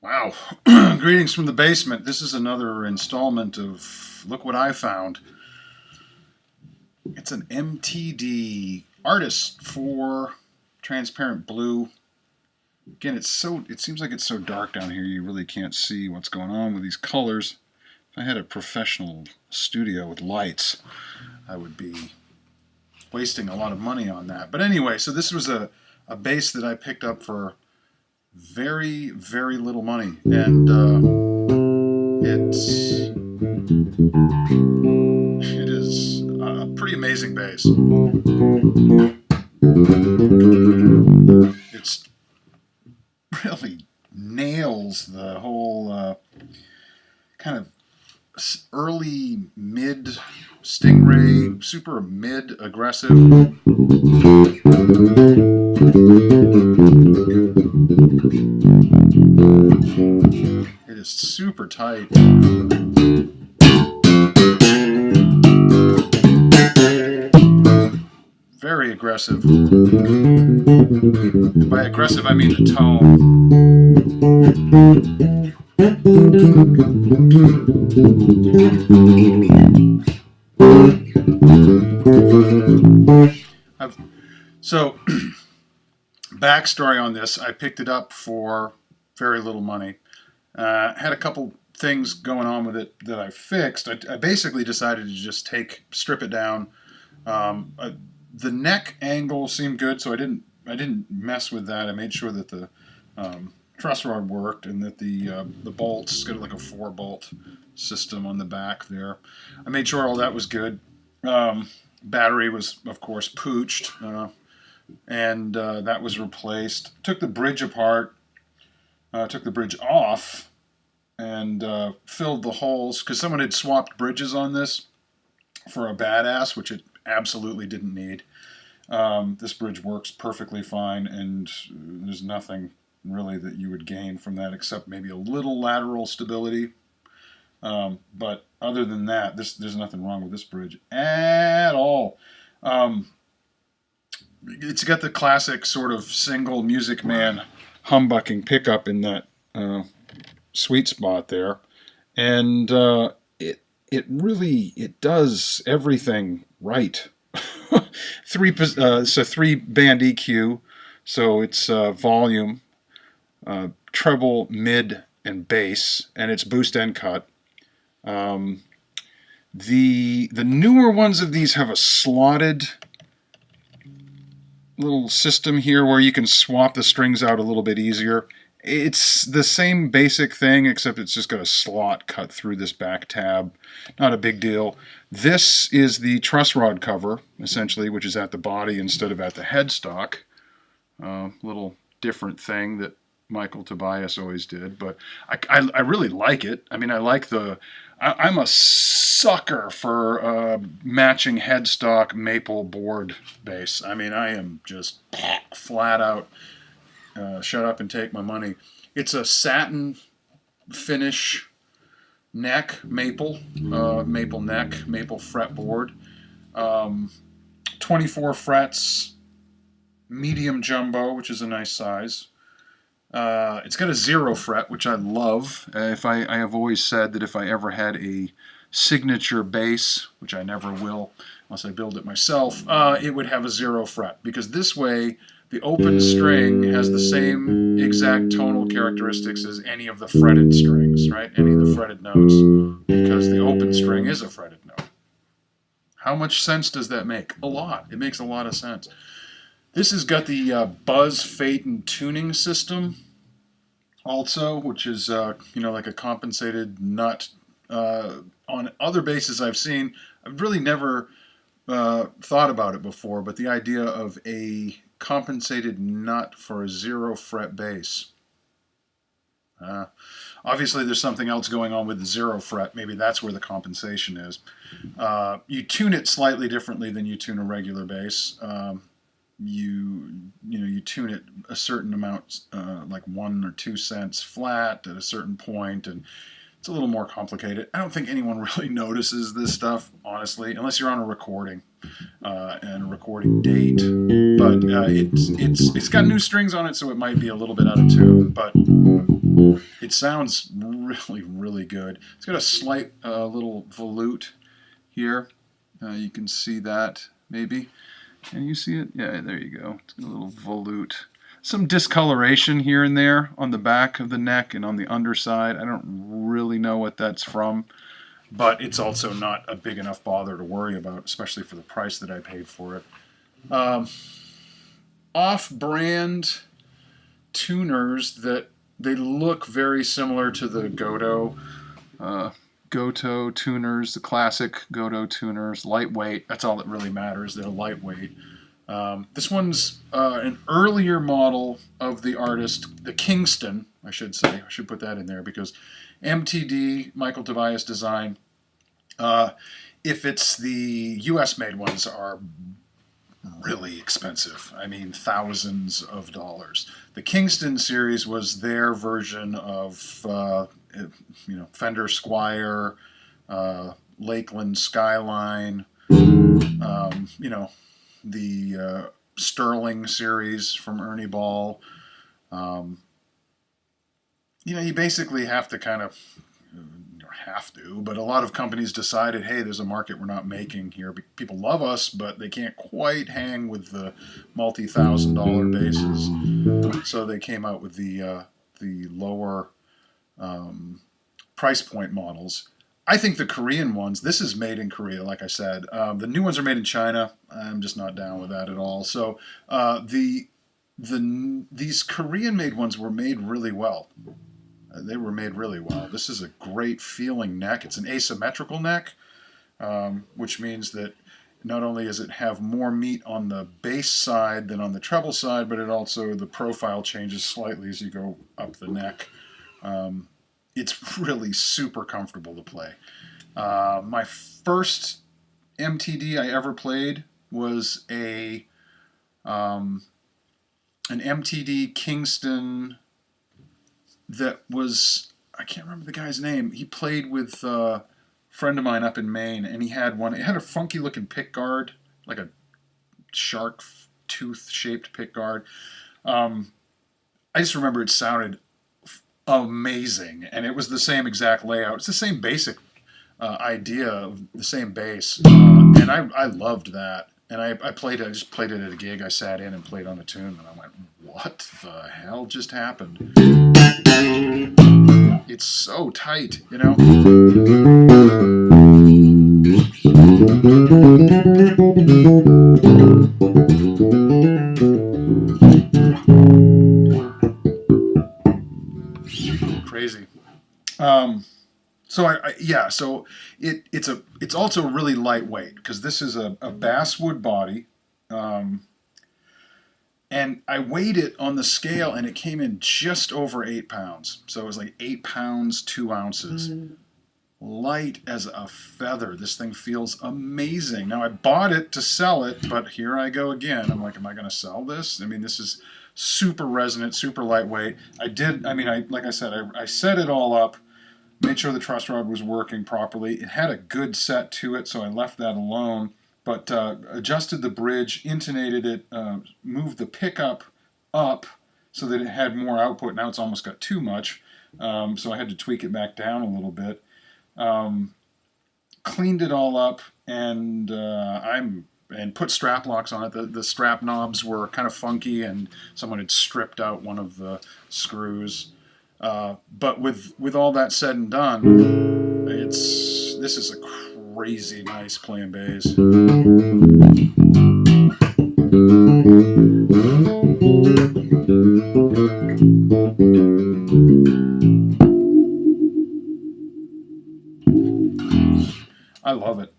Wow. Greetings from the basement. This is another installment of Look What I Found. It's an MTD Artist for transparent blue. Again, it seems like it's so dark down here you really can't see what's going on with these colors. If I had a professional studio with lights, I would be wasting a lot of money on that. But anyway, so this was a base that I picked up for very, very little money, and it is a pretty amazing bass. It's really nails the whole kind of early mid Stingray, super mid aggressive. It is super tight. Very aggressive. And by aggressive, I mean the tone. So, backstory on this, I picked it up for very little money. Had a couple things going on with it that I fixed. I basically decided to just strip it down. The neck angle seemed good, so I didn't mess with that. I made sure that the truss rod worked and that the bolts got like a 4-bolt system on the back there. I made sure all that was good. Battery was, of course, pooched, and that was replaced. Took the bridge apart, took the bridge off, and filled the holes, because someone had swapped bridges on this for a badass, which it absolutely didn't need. This bridge works perfectly fine, and there's nothing really that you would gain from that except maybe a little lateral stability. But other than that, there's nothing wrong with this bridge at all. It's got the classic sort of single Music Man humbucking pickup in that sweet spot there, and it does everything right. Three band EQ, so it's volume, treble, mid, and bass, and it's boost and cut. The newer ones of these have a slotted little system here where you can swap the strings out a little bit easier. It's the same basic thing, except it's just got a slot cut through this back tab. Not a big deal. This is the truss rod cover, essentially, which is at the body instead of at the headstock. Little different thing that Michael Tobias always did, but I really like it. I mean, I like I'm a sucker for matching headstock maple board bass. I mean, I am just flat out shut up and take my money. It's a satin finish neck, maple neck, maple fretboard, 24 frets, medium jumbo, which is a nice size. It's got a 0 fret, which I love. I have always said that if I ever had a signature bass, which I never will unless I build it myself, it would have a 0 fret, because this way the open string has the same exact tonal characteristics as any of the fretted strings, right? Any of the fretted notes, because the open string is a fretted note. How much sense does that make? A lot. It makes a lot of sense. This has got the buzz, fade, and tuning system also, which is like a compensated nut. On other basses I've seen, I've really never thought about it before, but the idea of a compensated nut for a 0 fret bass. Obviously there's something else going on with the 0 fret. Maybe that's where the compensation is. You tune it slightly differently than you tune a regular bass. You tune it a certain amount, like 1 or 2 cents flat at a certain point, and it's a little more complicated. I don't think anyone really notices this stuff, honestly, unless you're on a recording and a recording date. But it's got new strings on it, so it might be a little bit out of tune. But It sounds really, really good. It's got a slight little volute here. You can see that, maybe. Can you see it? Yeah, there you go. It's got a little volute. Some discoloration here and there on the back of the neck and on the underside. I don't really know what that's from, but it's also not a big enough bother to worry about, especially for the price that I paid for it. Off-brand tuners that they look very similar to the Goto tuners, the classic Goto tuners, lightweight. That's all that really matters. They're lightweight. This one's an earlier model of the artist, the Kingston, I should say. I should put that in there because MTD, Michael Tobias design. If it's the US-made ones, are really expensive. I mean, thousands of dollars. The Kingston series was their version of, Fender Squire, Lakeland Skyline, the Sterling series from Ernie Ball. You basically have to kind of, but a lot of companies decided, hey, there's a market we're not making here. People love us, but they can't quite hang with the multi-$1,000 basses. So they came out with the lower price point models. I think the Korean ones, this is made in Korea, like I said. The new ones are made in China. I'm just not down with that at all. So these Korean-made ones were made really well. They were made really well. This is a great feeling neck. It's an asymmetrical neck, which means that not only does it have more meat on the bass side than on the treble side, but the profile changes slightly as you go up the neck. It's really super comfortable to play. My first MTD I ever played was an MTD Kingston that was, I can't remember the guy's name. He played with a friend of mine up in Maine, and he had one. It had a funky looking pick guard, like a shark tooth shaped pick guard. I just remember it sounded amazing, and it was the same exact layout. It's the same basic idea of the same bass, and I loved that. And I just played it at a gig. I sat in and played on a tune, and I went, what the hell just happened? It's so tight, Crazy. So it's also really lightweight because this is a basswood body, and I weighed it on the scale and it came in just over 8 pounds. So it was like 8 pounds 2 ounces. Light as a feather. This thing feels amazing. Now I bought it to sell it, but here I go again. I'm like, am I going to sell this? I mean, this is super resonant, super lightweight. Like I said, I set it all up. Made sure the truss rod was working properly. It had a good set to it, so I left that alone. But adjusted the bridge, intonated it, moved the pickup up so that it had more output. Now it's almost got too much, so I had to tweak it back down a little bit. Cleaned it all up, and put strap locks on it. The strap knobs were kind of funky, and someone had stripped out one of the screws. But with all that said and done, this is a crazy nice playing bass. I love it.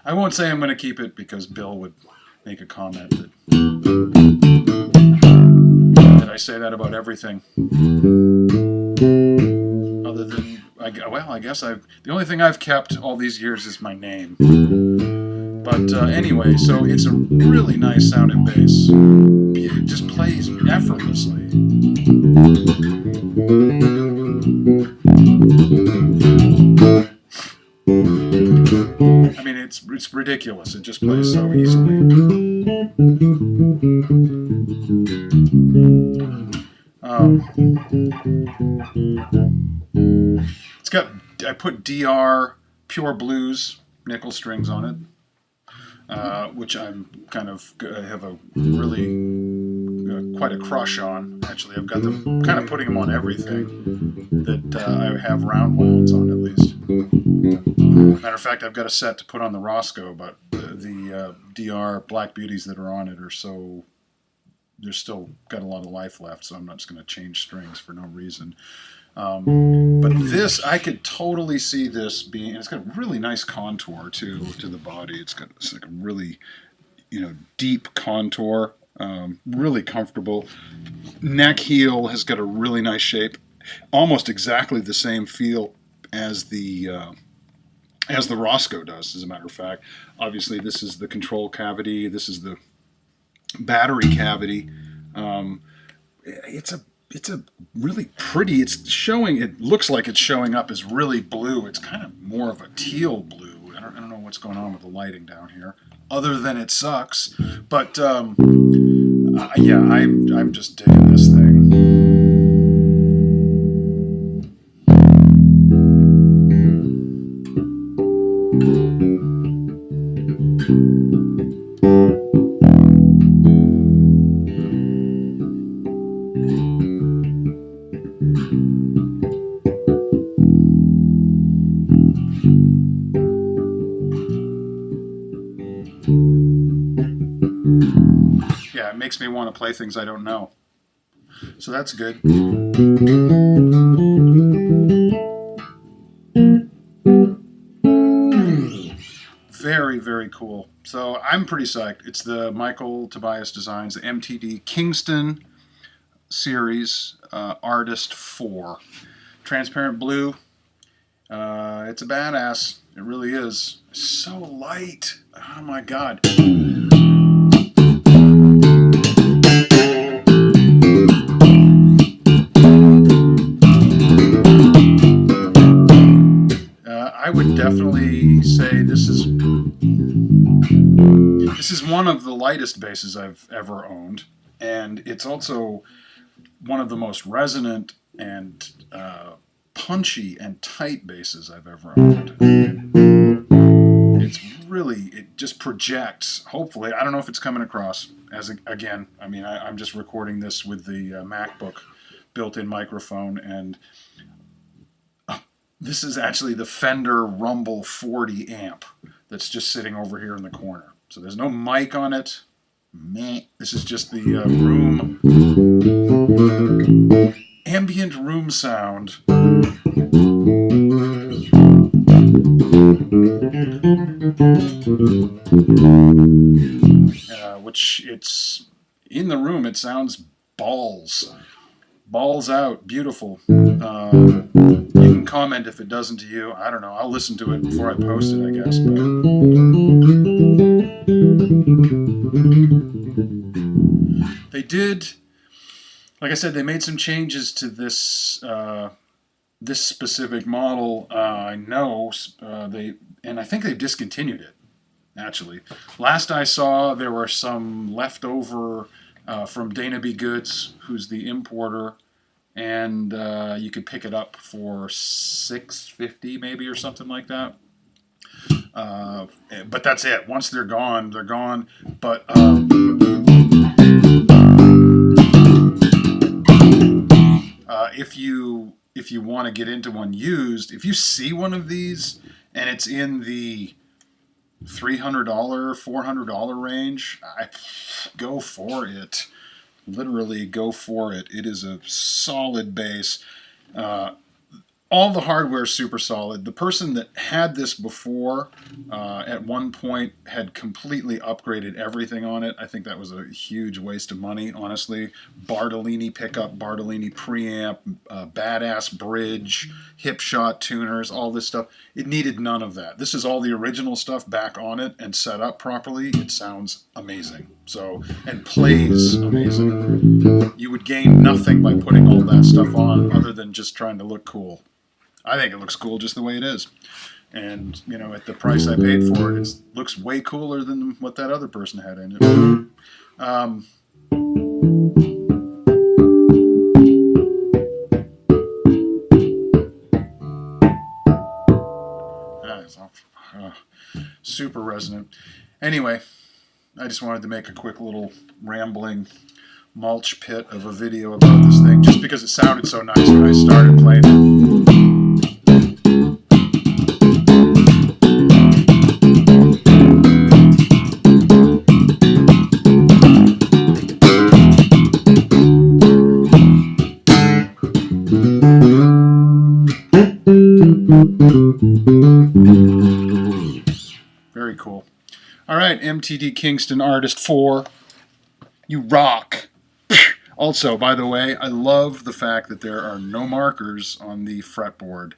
I won't say I'm going to keep it because Bill would make a comment that I say that about everything. Other than, I guess the only thing I've kept all these years is my name. But anyway, so it's a really nice sounding bass. It just plays effortlessly. I mean, it's ridiculous. It just plays so easily. It's got, I put DR Pure Blues nickel strings on it, which I'm kind of have a really quite a crush on. Actually, I've got them kind of putting them on everything that I have round wounds on, at least. Matter of fact, I've got a set to put on the Roscoe, but the DR Black Beauties that are on it are so, they're still got a lot of life left, so I'm not just going to change strings for no reason. But this, I could totally see this being, it's got a really nice contour to the body. It's got like a really, deep contour, really comfortable. Neck heel has got a really nice shape, almost exactly the same feel as the Roscoe does, as a matter of fact. Obviously, this is the control cavity. This is the battery cavity. It's a really pretty. It's showing. It looks like it's showing up as really blue. It's kind of more of a teal blue. I don't know what's going on with the lighting down here, other than it sucks. But yeah, I'm just digging this thing. Yeah, it makes me want to play things I don't know. So that's good. Very, very cool. So I'm pretty psyched. It's the Michael Tobias Designs, the MTD Kingston series, Artist 4. Transparent blue. It's a badass. It really is. So light. Oh my god. I would definitely say this is one of the lightest basses I've ever owned, and it's also one of the most resonant and punchy and tight basses I've ever owned. It's really, it just projects. Hopefully, I don't know if it's coming across. Again, I mean, I'm just recording this with the MacBook built-in microphone, and this is actually the Fender Rumble 40 amp that's just sitting over here in the corner. So there's no mic on it. Meh. This is just the room, ambient room sound. Which it's in the room, it sounds balls out, beautiful. You can comment if it doesn't to you. I don't know. I'll listen to it before I post it, I guess. But they did, like I said, they made some changes to this this specific model. I know and I think they've discontinued it. Actually, last I saw, there were some leftover from Dana B. Goods, who's the importer, and you could pick it up for $6.50 maybe or something like that. But that's it. Once they're gone, they're gone. But if you want to get into one used, if you see one of these and it's in the $300, $400 range, go for it. Literally go for it. It is a solid bass. All the hardware is super solid. The person that had this before, at one point, had completely upgraded everything on it. I think that was a huge waste of money, honestly. Bartolini pickup, Bartolini preamp, badass bridge, hip shot tuners, all this stuff. It needed none of that. This is all the original stuff back on it and set up properly. It sounds amazing. So, and plays amazing. You would gain nothing by putting all that stuff on other than just trying to look cool. I think it looks cool just the way it is. And, at the price I paid for it, it looks way cooler than what that other person had in it. super resonant. Anyway, I just wanted to make a quick little rambling mulch pit of a video about this thing, just because it sounded so nice when I started playing it. Very cool. All right, MTD Kingston Artist 4, you rock. Also, by the way, I love the fact that there are no markers on the fretboard.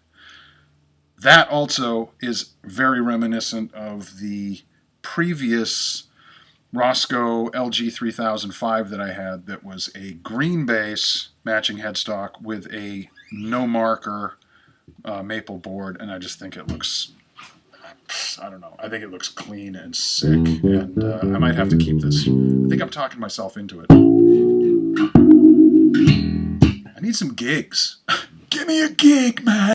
That also is very reminiscent of the previous Roscoe LG 3005 that I had, that was a green bass matching headstock with a no marker maple board, and I just think it looks, I don't know, I think it looks clean and sick, and I might have to keep this. I think I'm talking myself into it. I need some gigs. Give me a gig, man.